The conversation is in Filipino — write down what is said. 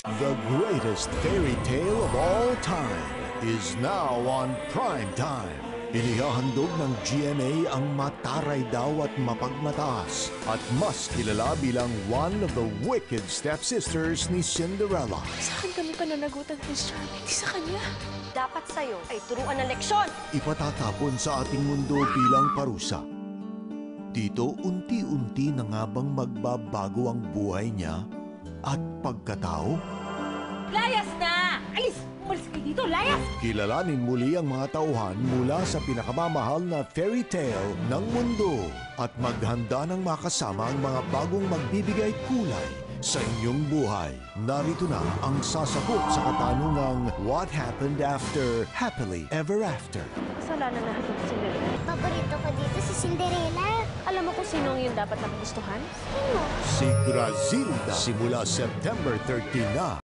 The greatest fairy tale of all time is now on prime time. Inihahandog ng GMA ang mataray daw at mapagmataas at mas kilala bilang one of the wicked stepsisters ni Cinderella. Saan kami pananagutan, Prince Charming? Di sa kanya. Dapat sa'yo ay turuan ng leksyon. Ipatatapon sa ating mundo bilang parusa. Dito unti-unti na nga bang magbabago ang buhay niya at pagkatao? Layas na! Alis! Umalis kayo dito! Layas! Kilalanin muli ang mga tauhan mula sa pinakamamahal na fairy tale ng mundo at maghanda ng makasama ang mga bagong magbibigay kulay sa inyong buhay. Narito na ang sasagot sa katanungang What Happened After Happily Ever After? Kasalanan na natin si Cinderella. Paborito ko dito si Cinderella. Alam mo kung sino ang yung dapat nagustuhan? Sino? Si Grazilda simula September 13 na.